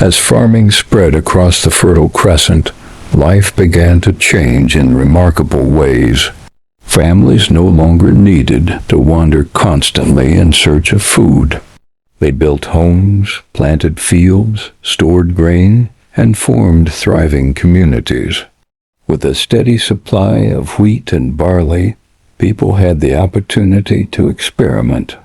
As farming spread across the Fertile Crescent, life began to change in remarkable ways. Families no longer needed to wander constantly in search of food. They built homes, planted fields, stored grain, and formed thriving communities. With a steady supply of wheat and barley, people had the opportunity to experiment.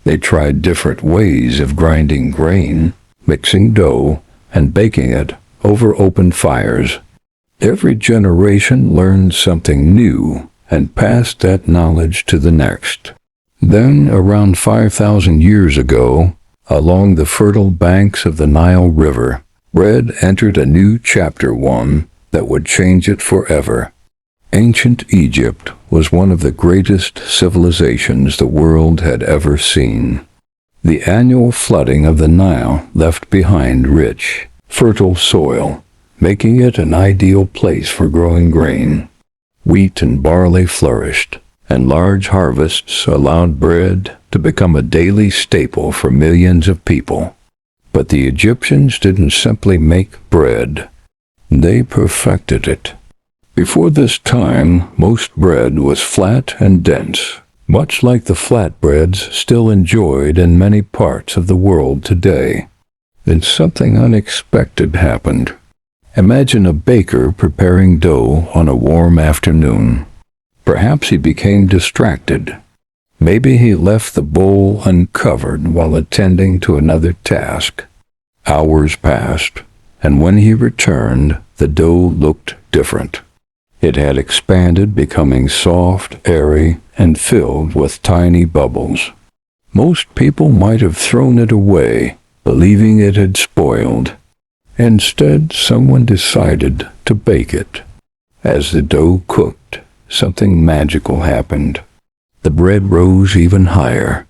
They tried different ways of grinding grain, mixing dough, and baking it over open fires. Every generation learned something new and passed that knowledge to the next. Then, around 5,000 years ago, along the fertile banks of the Nile River, bread entered a new chapter, one that would change it forever. Ancient Egypt was one of the greatest civilizations the world had ever seen. The annual flooding of the Nile left behind rich, fertile soil, making it an ideal place for growing grain. Wheat and barley flourished, and large harvests allowed bread to become a daily staple for millions of people. But the Egyptians didn't simply make bread. They perfected it. Before this time, most bread was flat and dense, much like the flatbreads still enjoyed in many parts of the world today. Then something unexpected happened. Imagine a baker preparing dough on a warm afternoon. Perhaps he became distracted. Maybe he left the bowl uncovered while attending to another task. Hours passed, and when he returned, the dough looked different. It had expanded, becoming soft, airy, and filled with tiny bubbles. Most people might have thrown it away, believing it had spoiled. Instead, someone decided to bake it. As the dough cooked, something magical happened. The bread rose even higher.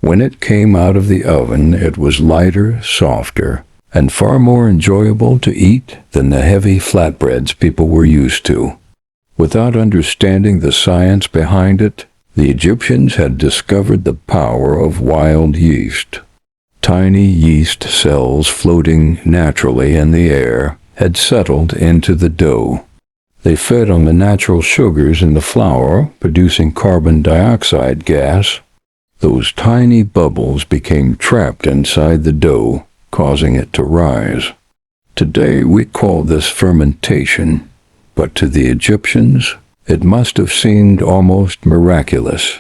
When it came out of the oven, it was lighter, softer, and far more enjoyable to eat than the heavy flatbreads people were used to. Without understanding the science behind it, the Egyptians had discovered the power of wild yeast. Tiny yeast cells floating naturally in the air had settled into the dough. They fed on the natural sugars in the flour, producing carbon dioxide gas. Those tiny bubbles became trapped inside the dough, causing it to rise. Today we call this fermentation, but to the Egyptians it must have seemed almost miraculous.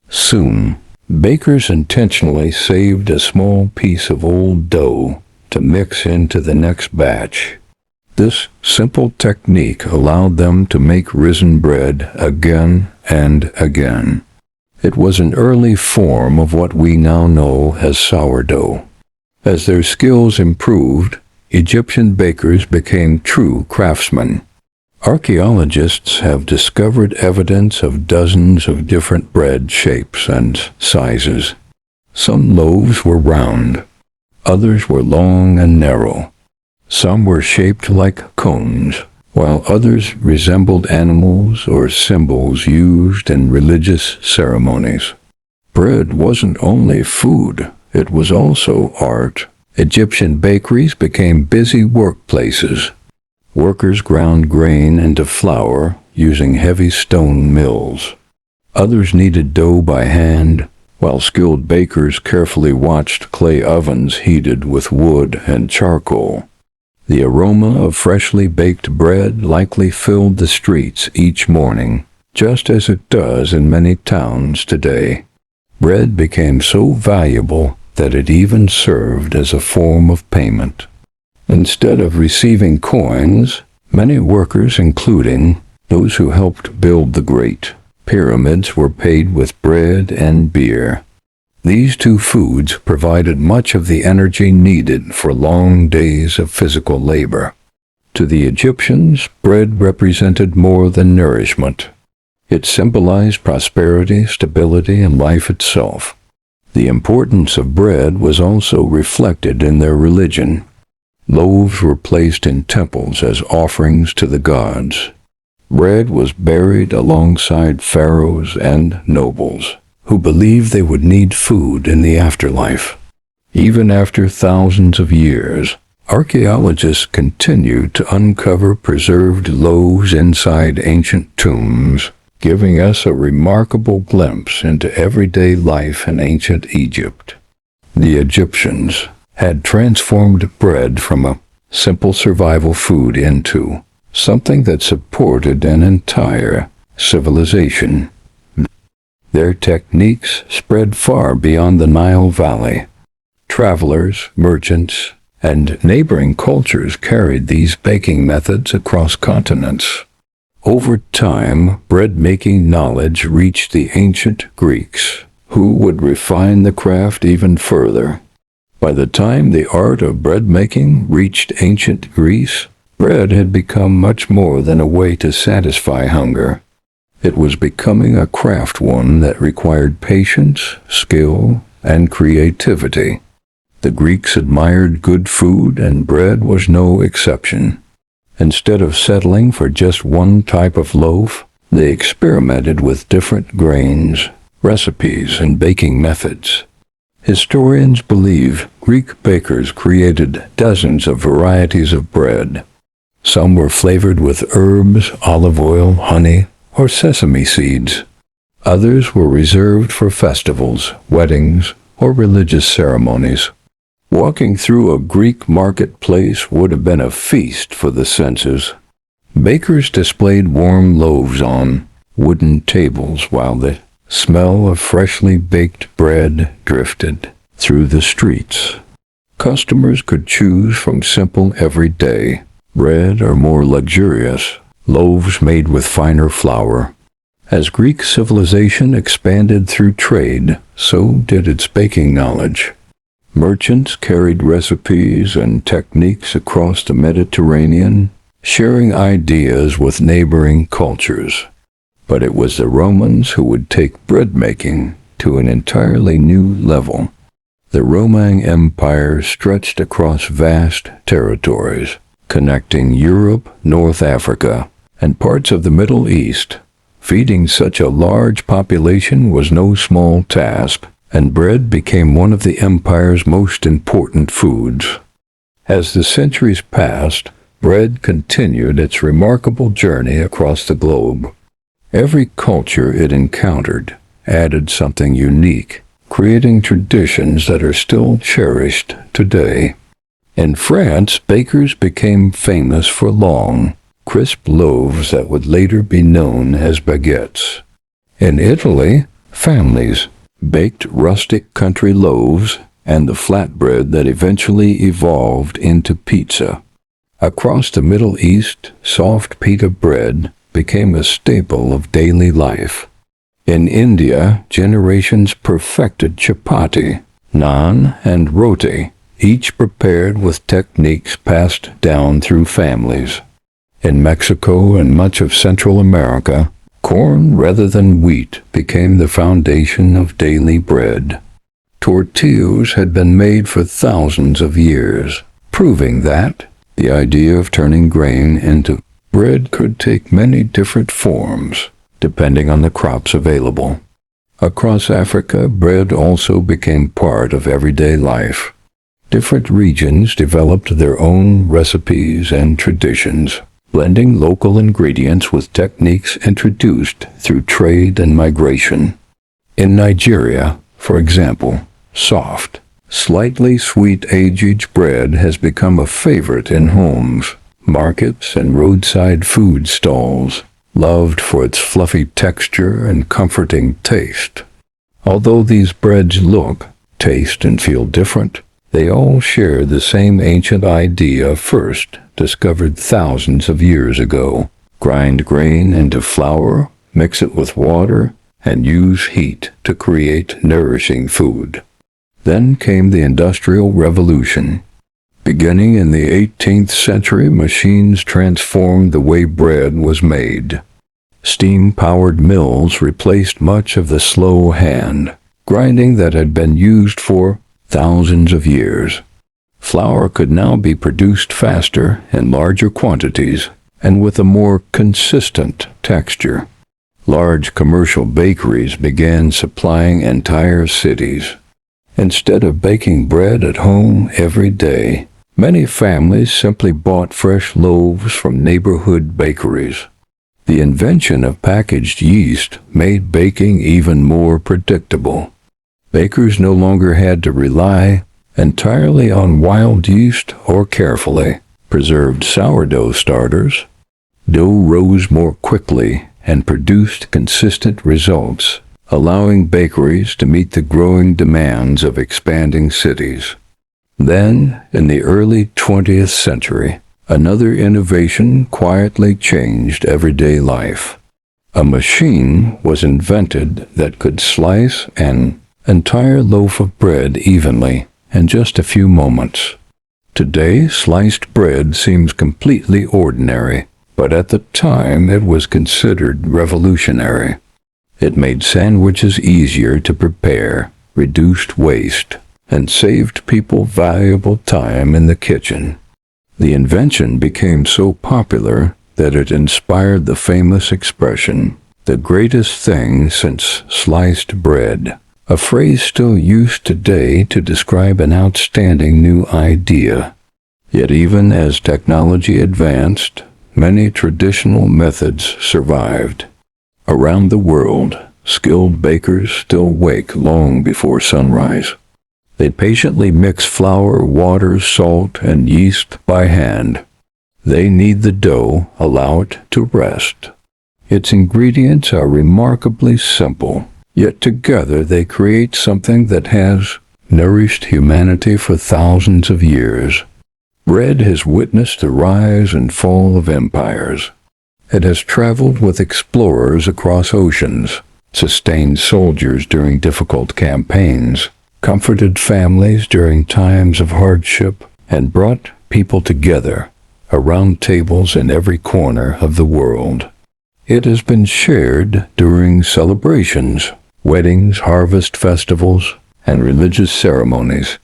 Soon, bakers intentionally saved a small piece of old dough to mix into the next batch. This simple technique allowed them to make risen bread again and again. It was an early form of what we now know as sourdough. As their skills improved, Egyptian bakers became true craftsmen. Archaeologists have discovered evidence of dozens of different bread shapes and sizes. Some loaves were round, others were long and narrow. Some were shaped like cones, while others resembled animals or symbols used in religious ceremonies. Bread wasn't only food, it was also art. Egyptian bakeries became busy workplaces. Workers ground grain into flour using heavy stone mills. Others kneaded dough by hand, while skilled bakers carefully watched clay ovens heated with wood and charcoal. The aroma of freshly baked bread likely filled the streets each morning, just as it does in many towns today. Bread became so valuable that it even served as a form of payment. Instead of receiving coins, many workers, including those who helped build the Great Pyramids, were paid with bread and beer. These two foods provided much of the energy needed for long days of physical labor. To the Egyptians, bread represented more than nourishment. It symbolized prosperity, stability, and life itself. The importance of bread was also reflected in their religion. Loaves were placed in temples as offerings to the gods. Bread was buried alongside pharaohs and nobles, who believed they would need food in the afterlife. Even after thousands of years, Archaeologists continue to uncover preserved loaves inside ancient tombs, giving us a remarkable glimpse into everyday life in ancient Egypt. The Egyptians had transformed bread from a simple survival food into something that supported an entire civilization. Their techniques spread far beyond the Nile Valley. Travelers, merchants, and neighboring cultures carried these baking methods across continents. Over time, bread-making knowledge reached the ancient Greeks, who would refine the craft even further. By the time the art of bread-making reached ancient Greece, bread had become much more than a way to satisfy hunger. It was becoming a craft one that required patience, skill, and creativity. The Greeks admired good food, and bread was no exception. Instead of settling for just one type of loaf, they experimented with different grains, recipes, and baking methods. Historians believe Greek bakers created dozens of varieties of bread. Some were flavored with herbs, olive oil, honey, or sesame seeds. Others were reserved for festivals, weddings, or religious ceremonies. Walking through a Greek marketplace would have been a feast for the senses. Bakers displayed warm loaves on wooden tables while the smell of freshly baked bread drifted through the streets. Customers could choose from simple everyday bread or more luxurious loaves made with finer flour. As Greek civilization expanded through trade, so did its baking knowledge. Merchants carried recipes and techniques across the Mediterranean, sharing ideas with neighboring cultures. But it was the Romans who would take bread-making to an entirely new level. The Roman Empire stretched across vast territories, connecting Europe, North Africa, and parts of the Middle East. Feeding such a large population was no small task, and bread became one of the empire's most important foods. As the centuries passed, bread continued its remarkable journey across the globe. Every culture it encountered added something unique, creating traditions that are still cherished today. In France, bakers became famous for long, crisp loaves that would later be known as baguettes. In Italy, families baked rustic country loaves and the flatbread that eventually evolved into pizza. Across the Middle East, soft pita bread became a staple of daily life. In India, generations perfected chapati, naan, and roti, each prepared with techniques passed down through families. In Mexico and much of Central America, corn rather than wheat became the foundation of daily bread. Tortillas had been made for thousands of years, proving that the idea of turning grain into bread could take many different forms, depending on the crops available. Across Africa, bread also became part of everyday life. Different regions developed their own recipes and traditions, blending local ingredients with techniques introduced through trade and migration. In Nigeria, for example, soft, slightly sweet aged bread has become a favorite in homes, markets, and roadside food stalls, loved for its fluffy texture and comforting taste. Although these breads look, taste, and feel different, they all share the same ancient idea first discovered thousands of years ago. Grind grain into flour, mix it with water, and use heat to create nourishing food. Then came the Industrial Revolution. Beginning in the 18th century, machines transformed the way bread was made. Steam-powered mills replaced much of the slow hand grinding that had been used for thousands of years. Flour could now be produced faster in larger quantities and with a more consistent texture. Large commercial bakeries began supplying entire cities. Instead of baking bread at home every day, Many families simply bought fresh loaves from neighborhood bakeries. The invention of packaged yeast made baking even more predictable. Bakers no longer had to rely entirely on wild yeast or carefully preserved sourdough starters. Dough rose more quickly and produced consistent results, allowing bakeries to meet the growing demands of expanding cities. Then, in the early 20th century, another innovation quietly changed everyday life. A machine was invented that could slice an entire loaf of bread evenly in just a few moments. Today, sliced bread seems completely ordinary, but at the time it was considered revolutionary. It made sandwiches easier to prepare, reduced waste, and saved people valuable time in the kitchen. The invention became so popular that it inspired the famous expression, "the greatest thing since sliced bread," a phrase still used today to describe an outstanding new idea. Yet even as technology advanced, many traditional methods survived. Around the world, skilled bakers still wake long before sunrise. They patiently mix flour, water, salt, and yeast by hand. They knead the dough, allow it to rest. Its ingredients are remarkably simple, yet together they create something that has nourished humanity for thousands of years. Bread has witnessed the rise and fall of empires. It has traveled with explorers across oceans, sustained soldiers during difficult campaigns, comforted families during times of hardship, and brought people together around tables in every corner of the world. It has been shared during celebrations, weddings, harvest festivals, and religious ceremonies.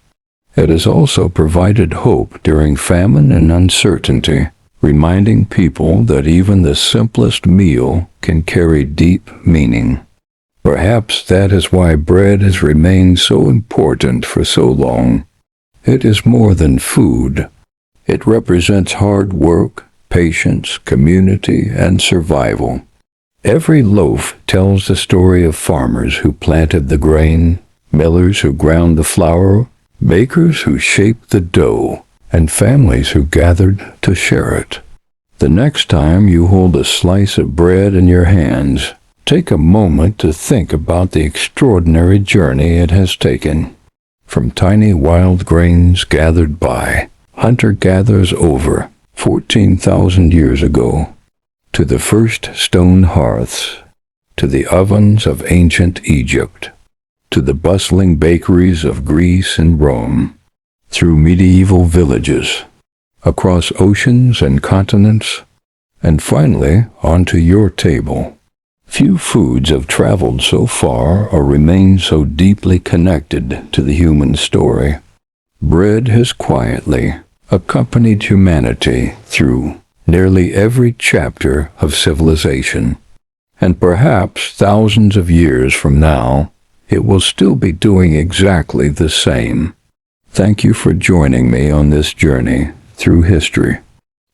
It has also provided hope during famine and uncertainty, reminding people that even the simplest meal can carry deep meaning. Perhaps that is why bread has remained so important for so long. It is more than food. It represents hard work, patience, community, and survival. Every loaf tells the story of farmers who planted the grain, millers who ground the flour, bakers who shaped the dough, and families who gathered to share it. The next time you hold a slice of bread in your hands, take a moment to think about the extraordinary journey it has taken. From tiny wild grains gathered by hunter-gatherers over 14,000 years ago, to the first stone hearths, to the ovens of ancient Egypt, to the bustling bakeries of Greece and Rome, through medieval villages, across oceans and continents, and finally onto your table. Few foods have traveled so far or remained so deeply connected to the human story. Bread has quietly accompanied humanity through nearly every chapter of civilization, and perhaps thousands of years from now, it will still be doing exactly the same. Thank you for joining me on this journey through history.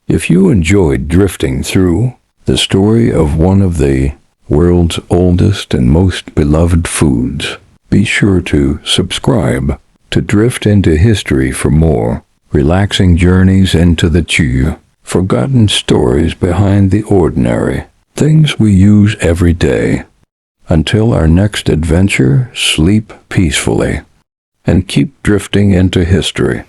If you enjoyed drifting through the story of one of the world's oldest and most beloved foods, be sure to subscribe to Drift into History for more relaxing journeys into the forgotten stories behind the ordinary things we use every day. Until our next adventure, sleep peacefully and keep drifting into history.